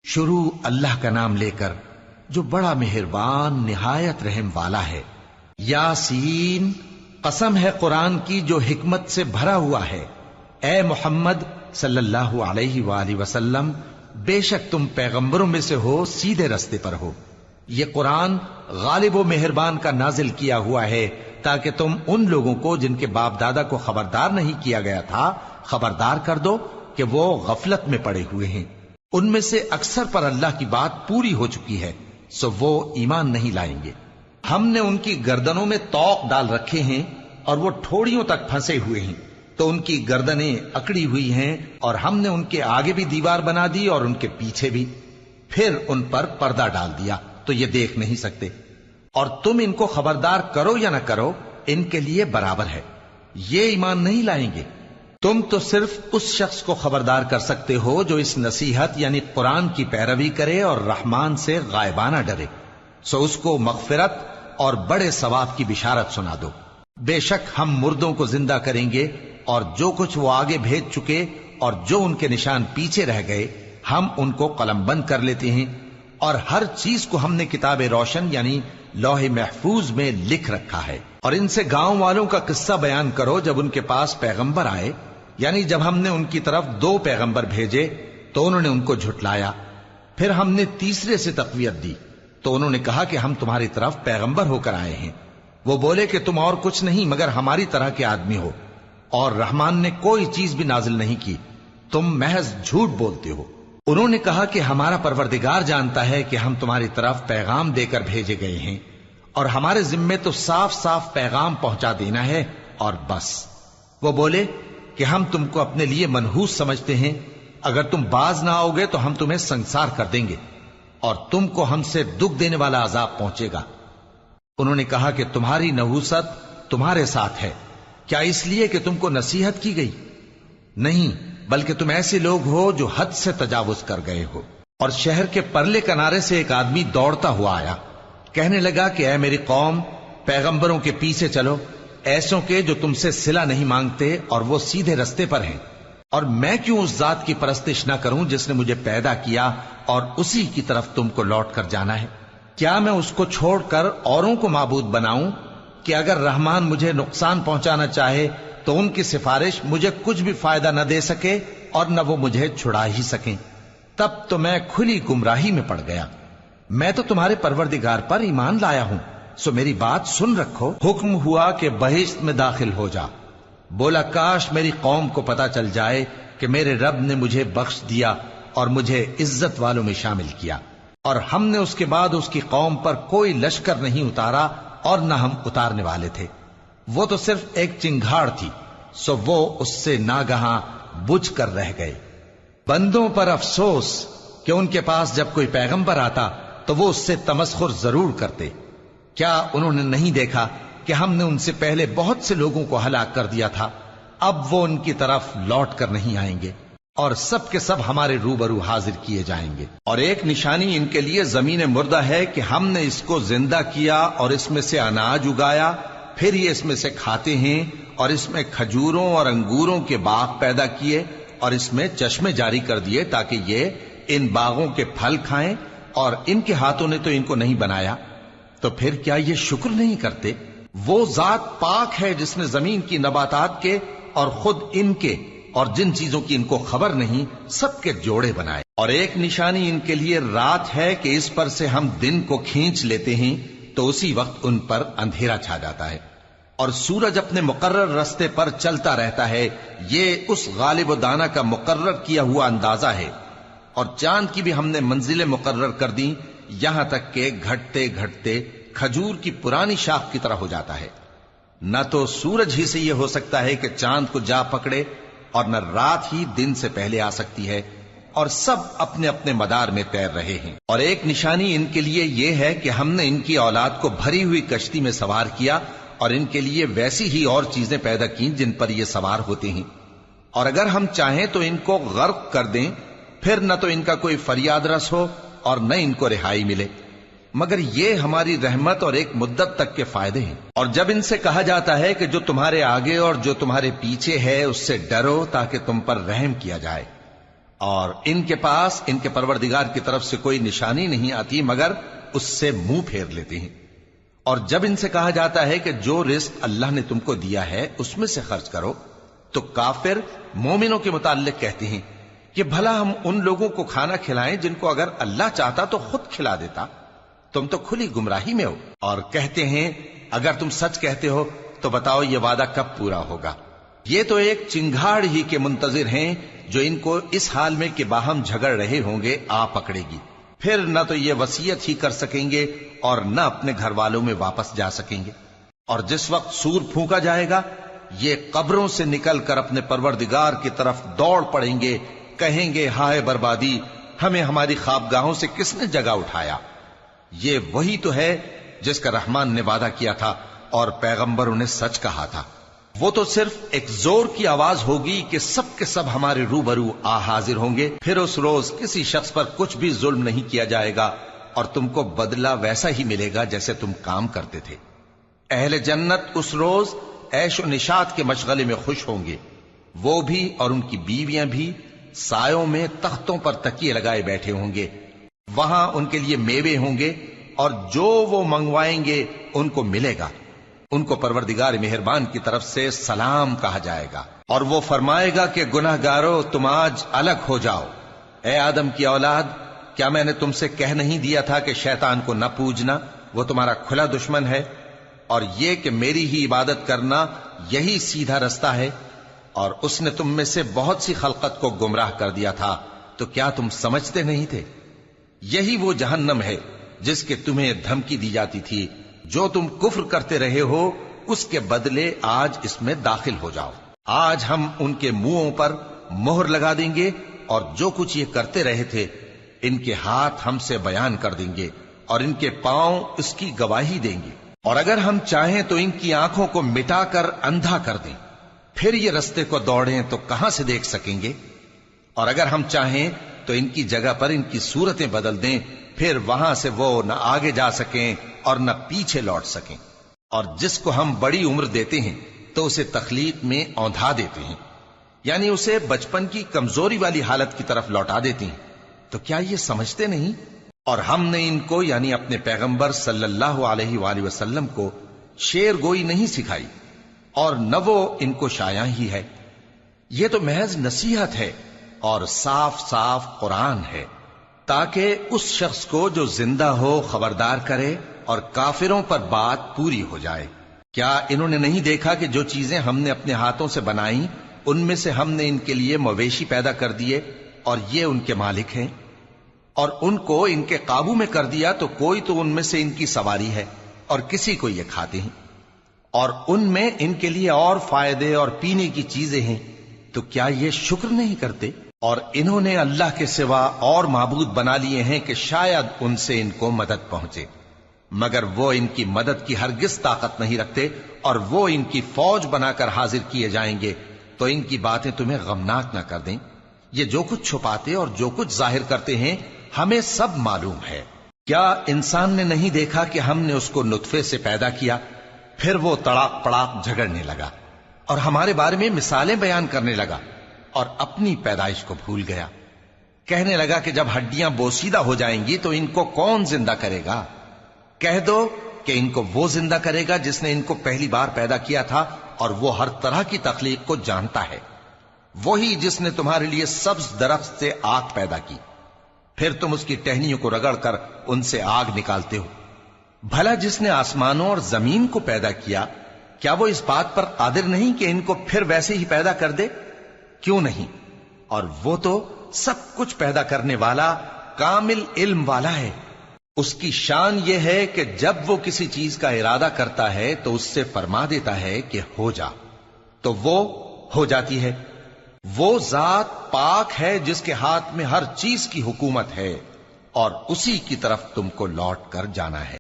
شروع اللہ کا نام لے کر جو بڑا مہربان نہایت رحم والا ہے۔ یاسین، قسم ہے قرآن کی جو حکمت سے بھرا ہوا ہے۔ اے محمد صلی اللہ علیہ وآلہ وسلم، بے شک تم پیغمبروں میں سے ہو، سیدھے رستے پر ہو۔ یہ قرآن غالب و مہربان کا نازل کیا ہوا ہے تاکہ تم ان لوگوں کو جن کے باپ دادا کو خبردار نہیں کیا گیا تھا خبردار کر دو کہ وہ غفلت میں پڑے ہوئے ہیں۔ ان میں سے اکثر پر اللہ کی بات پوری ہو چکی ہے، سو وہ ایمان نہیں لائیں گے۔ ہم نے ان کی گردنوں میں طوق ڈال رکھے ہیں اور وہ ٹھوڑیوں تک پھنسے ہوئے ہیں، تو ان کی گردنیں اکڑی ہوئی ہیں، اور ہم نے ان کے آگے بھی دیوار بنا دی اور ان کے پیچھے بھی، پھر ان پر پردہ ڈال دیا تو یہ دیکھ نہیں سکتے۔ اور تم ان کو خبردار کرو یا نہ کرو، ان کے لیے برابر ہے، یہ ایمان نہیں لائیں گے۔ تم تو صرف اس شخص کو خبردار کر سکتے ہو جو اس نصیحت یعنی قرآن کی پیروی کرے اور رحمان سے غائبانہ ڈرے، سو اس کو مغفرت اور بڑے ثواب کی بشارت سنا دو۔ بے شک ہم مردوں کو زندہ کریں گے، اور جو کچھ وہ آگے بھیج چکے اور جو ان کے نشان پیچھے رہ گئے ہم ان کو قلم بند کر لیتے ہیں، اور ہر چیز کو ہم نے کتاب روشن یعنی لوح محفوظ میں لکھ رکھا ہے۔ اور ان سے گاؤں والوں کا قصہ بیان کرو جب ان کے پاس پیغمبر آئے، یعنی جب ہم نے ان کی طرف 2 پیغمبر بھیجے تو انہوں نے ان کو جھٹلایا، پھر ہم نے تیسرے سے تقویت دی تو انہوں نے کہا کہ ہم تمہاری طرف پیغمبر ہو کر آئے ہیں۔ وہ بولے کہ تم اور کچھ نہیں مگر ہماری طرح کے آدمی ہو، اور رحمان نے کوئی چیز بھی نازل نہیں کی، تم محض جھوٹ بولتے ہو۔ انہوں نے کہا کہ ہمارا پروردگار جانتا ہے کہ ہم تمہاری طرف پیغام دے کر بھیجے گئے ہیں، اور ہمارے ذمے تو صاف صاف پیغام پہنچا دینا ہے اور بس۔ وہ بولے کہ ہم تم کو اپنے لیے منحوس سمجھتے ہیں، اگر تم باز نہ آؤ گے تو ہم تمہیں سنسار کر دیں گے اور تم کو ہم سے دکھ دینے والا عذاب پہنچے گا۔ انہوں نے کہا کہ تمہاری نحوست تمہارے ساتھ ہے، کیا اس لیے کہ تم کو نصیحت کی گئی؟ نہیں، بلکہ تم ایسے لوگ ہو جو حد سے تجاوز کر گئے ہو۔ اور شہر کے پرلے کنارے سے ایک آدمی دوڑتا ہوا آیا، کہنے لگا کہ اے میری قوم، پیغمبروں کے پیچھے چلو، ایسوں کے جو تم سے صلہ نہیں مانگتے اور وہ سیدھے رستے پر ہیں۔ اور میں کیوں اس ذات کی پرستش نہ کروں جس نے مجھے پیدا کیا اور اسی کی طرف تم کو لوٹ کر جانا ہے؟ کیا میں اس کو چھوڑ کر اوروں کو معبود بناؤں کہ اگر رحمان مجھے نقصان پہنچانا چاہے تو ان کی سفارش مجھے کچھ بھی فائدہ نہ دے سکے اور نہ وہ مجھے چھڑا ہی سکیں؟ تب تو میں کھلی گمراہی میں پڑ گیا۔ میں تو تمہارے پروردگار پر ایمان لایا ہوں، سو میری بات سن رکھو۔ حکم ہوا کہ بہشت میں داخل ہو جا۔ بولا کاش میری قوم کو پتا چل جائے کہ میرے رب نے مجھے بخش دیا اور مجھے عزت والوں میں شامل کیا، اور ہم نے اس کے بعد اس کی قوم پر کوئی لشکر نہیں اتارا اور نہ ہم اتارنے والے تھے۔ وہ تو صرف ایک چنگھاڑ تھی، سو وہ اس سے ناگہاں بجھ کر رہ گئے۔ بندوں پر افسوس کہ ان کے پاس جب کوئی پیغمبر آتا تو وہ اس سے تمسخر ضرور کرتے۔ کیا انہوں نے نہیں دیکھا کہ ہم نے ان سے پہلے بہت سے لوگوں کو ہلاک کر دیا تھا؟ اب وہ ان کی طرف لوٹ کر نہیں آئیں گے، اور سب کے سب ہمارے روبرو حاضر کیے جائیں گے۔ اور ایک نشانی ان کے لیے زمین مردہ ہے کہ ہم نے اس کو زندہ کیا اور اس میں سے اناج اگایا، پھر یہ اس میں سے کھاتے ہیں، اور اس میں کھجوروں اور انگوروں کے باغ پیدا کیے اور اس میں چشمے جاری کر دیے تاکہ یہ ان باغوں کے پھل کھائیں، اور ان کے ہاتھوں نے تو ان کو نہیں بنایا، تو پھر کیا یہ شکر نہیں کرتے؟ وہ ذات پاک ہے جس نے زمین کی نباتات کے اور خود ان کے اور جن چیزوں کی ان کو خبر نہیں سب کے جوڑے بنائے۔ اور ایک نشانی ان کے لیے رات ہے کہ اس پر سے ہم دن کو کھینچ لیتے ہیں تو اسی وقت ان پر اندھیرا چھا جاتا ہے، اور سورج اپنے مقرر رستے پر چلتا رہتا ہے، یہ اس غالب و دانا کا مقرر کیا ہوا اندازہ ہے۔ اور چاند کی بھی ہم نے منزلیں مقرر کر دیں، یہاں تک کہ گھٹتے گھٹتے کھجور کی پرانی شاخ کی طرح ہو جاتا ہے۔ نہ تو سورج ہی سے یہ ہو سکتا ہے کہ چاند کو جا پکڑے، اور نہ رات ہی دن سے پہلے آ سکتی ہے، اور سب اپنے اپنے مدار میں تیر رہے ہیں۔ اور ایک نشانی ان کے لیے یہ ہے کہ ہم نے ان کی اولاد کو بھری ہوئی کشتی میں سوار کیا، اور ان کے لیے ویسی ہی اور چیزیں پیدا کی جن پر یہ سوار ہوتے ہیں، اور اگر ہم چاہیں تو ان کو غرق کر دیں، پھر نہ تو ان کا کوئی فریاد رس ہو اور نہ ان کو رہائی ملے، مگر یہ ہماری رحمت اور ایک مدت تک کے فائدے ہیں۔ اور جب ان سے کہا جاتا ہے کہ جو تمہارے آگے اور جو تمہارے پیچھے ہے اس سے ڈرو تاکہ تم پر رحم کیا جائے، اور ان کے پاس ان کے پروردگار کی طرف سے کوئی نشانی نہیں آتی مگر اس سے منہ پھیر لیتے ہیں۔ اور جب ان سے کہا جاتا ہے کہ جو رزق اللہ نے تم کو دیا ہے اس میں سے خرچ کرو، تو کافر مومنوں کے متعلق کہتے ہیں کہ بھلا ہم ان لوگوں کو کھانا کھلائیں جن کو اگر اللہ چاہتا تو خود کھلا دیتا، تم تو کھلی گمراہی میں ہو۔ اور کہتے ہیں اگر تم سچ کہتے ہو تو بتاؤ یہ وعدہ کب پورا ہوگا؟ یہ تو ایک چنگھاڑ ہی کے منتظر ہیں جو ان کو اس حال میں کہ باہم جھگڑ رہے ہوں گے آ پکڑے گی، پھر نہ تو یہ وصیت ہی کر سکیں گے اور نہ اپنے گھر والوں میں واپس جا سکیں گے۔ اور جس وقت سور پھونکا جائے گا یہ قبروں سے نکل کر اپنے پروردگار کی طرف دوڑ پڑیں گے، کہیں گے ہائے بربادی، ہمیں ہماری خوابگاہوں سے کس نے جگہ اٹھایا۔ یہ وہی تو ہے جس کا رحمان نے وعدہ کیا تھا اور پیغمبروں نے سچ کہا تھا۔ وہ تو صرف ایک زور کی آواز ہوگی کہ سب کے سب ہمارے روبرو آ حاضر ہوں گے، پھر اس روز کسی شخص پر کچھ بھی ظلم نہیں کیا جائے گا اور تم کو بدلہ ویسا ہی ملے گا جیسے تم کام کرتے تھے۔ اہل جنت اس روز عیش و نشاط کے مشغلے میں خوش ہوں گے، وہ بھی اور ان کی بیویاں بھی سایوں میں تختوں پر تکیے لگائے بیٹھے ہوں گے، وہاں ان کے لیے میوے ہوں گے اور جو وہ منگوائیں گے ان کو ملے گا۔ ان کو پروردگار مہربان کی طرف سے سلام کہا جائے گا، اور وہ فرمائے گا کہ گناہ گارو تم آج الگ ہو جاؤ۔ اے آدم کی اولاد، کیا میں نے تم سے کہہ نہیں دیا تھا کہ شیطان کو نہ پوجنا، وہ تمہارا کھلا دشمن ہے، اور یہ کہ میری ہی عبادت کرنا یہی سیدھا رستہ ہے؟ اور اس نے تم میں سے بہت سی خلقت کو گمراہ کر دیا تھا، تو کیا تم سمجھتے نہیں تھے؟ یہی وہ جہنم ہے جس کے تمہیں دھمکی دی جاتی تھی، جو تم کفر کرتے رہے ہو اس کے بدلے آج اس میں داخل ہو جاؤ۔ آج ہم ان کے منہوں پر مہر لگا دیں گے اور جو کچھ یہ کرتے رہے تھے ان کے ہاتھ ہم سے بیان کر دیں گے اور ان کے پاؤں اس کی گواہی دیں گے، اور اگر ہم چاہیں تو ان کی آنکھوں کو مٹا کر اندھا کر دیں، پھر یہ رستے کو دوڑیں تو کہاں سے دیکھ سکیں گے؟ اور اگر ہم چاہیں تو ان کی جگہ پر ان کی صورتیں بدل دیں، پھر وہاں سے وہ نہ آگے جا سکیں اور نہ پیچھے لوٹ سکیں۔ اور جس کو ہم بڑی عمر دیتے ہیں تو اسے تخلیق میں اوندھا دیتے ہیں، یعنی اسے بچپن کی کمزوری والی حالت کی طرف لوٹا دیتے ہیں۔ تو کیا یہ سمجھتے نہیں؟ اور ہم نے ان کو یعنی اپنے پیغمبر صلی اللہ علیہ وآلہ وسلم کو شعر گوئی نہیں سکھائی، اور نہ وہ ان کو شایع ہی ہے، یہ تو محض نصیحت ہے اور صاف صاف قرآن ہے، تاکہ اس شخص کو جو زندہ ہو خبردار کرے اور کافروں پر بات پوری ہو جائے۔ کیا انہوں نے نہیں دیکھا کہ جو چیزیں ہم نے اپنے ہاتھوں سے بنائیں ان میں سے ہم نے ان کے لیے مویشی پیدا کر دیے اور یہ ان کے مالک ہیں، اور ان کو ان کے قابو میں کر دیا تو کوئی تو ان میں سے ان کی سواری ہے اور کسی کو یہ کھاتے ہیں، اور ان میں ان کے لیے اور فائدے اور پینے کی چیزیں ہیں، تو کیا یہ شکر نہیں کرتے؟ اور انہوں نے اللہ کے سوا اور معبود بنا لیے ہیں کہ شاید ان سے ان کو مدد پہنچے، مگر وہ ان کی مدد کی ہرگز طاقت نہیں رکھتے، اور وہ ان کی فوج بنا کر حاضر کیے جائیں گے تو ان کی باتیں تمہیں غمناک نہ کر دیں۔ یہ جو کچھ چھپاتے اور جو کچھ ظاہر کرتے ہیں ہمیں سب معلوم ہے۔ کیا انسان نے نہیں دیکھا کہ ہم نے اس کو نطفے سے پیدا کیا، پھر وہ تڑاک پڑاک جھگڑنے لگا اور ہمارے بارے میں مثالیں بیان کرنے لگا اور اپنی پیدائش کو بھول گیا، کہنے لگا کہ جب ہڈیاں بوسیدہ ہو جائیں گی تو ان کو کون زندہ کرے گا؟ کہہ دو کہ ان کو وہ زندہ کرے گا جس نے ان کو پہلی بار پیدا کیا تھا، اور وہ ہر طرح کی تخلیق کو جانتا ہے، وہی جس نے تمہارے لیے سبز درخت سے آگ پیدا کی، پھر تم اس کی ٹہنیوں کو رگڑ کر ان سے آگ نکالتے ہو۔ بھلا جس نے آسمانوں اور زمین کو پیدا کیا، کیا وہ اس بات پر قادر نہیں کہ ان کو پھر ویسے ہی پیدا کر دے؟ کیوں نہیں؟ اور وہ تو سب کچھ پیدا کرنے والا کامل علم والا ہے۔ اس کی شان یہ ہے کہ جب وہ کسی چیز کا ارادہ کرتا ہے تو اس سے فرما دیتا ہے کہ ہو جا، تو وہ ہو جاتی ہے۔ وہ ذات پاک ہے جس کے ہاتھ میں ہر چیز کی حکومت ہے، اور اسی کی طرف تم کو لوٹ کر جانا ہے۔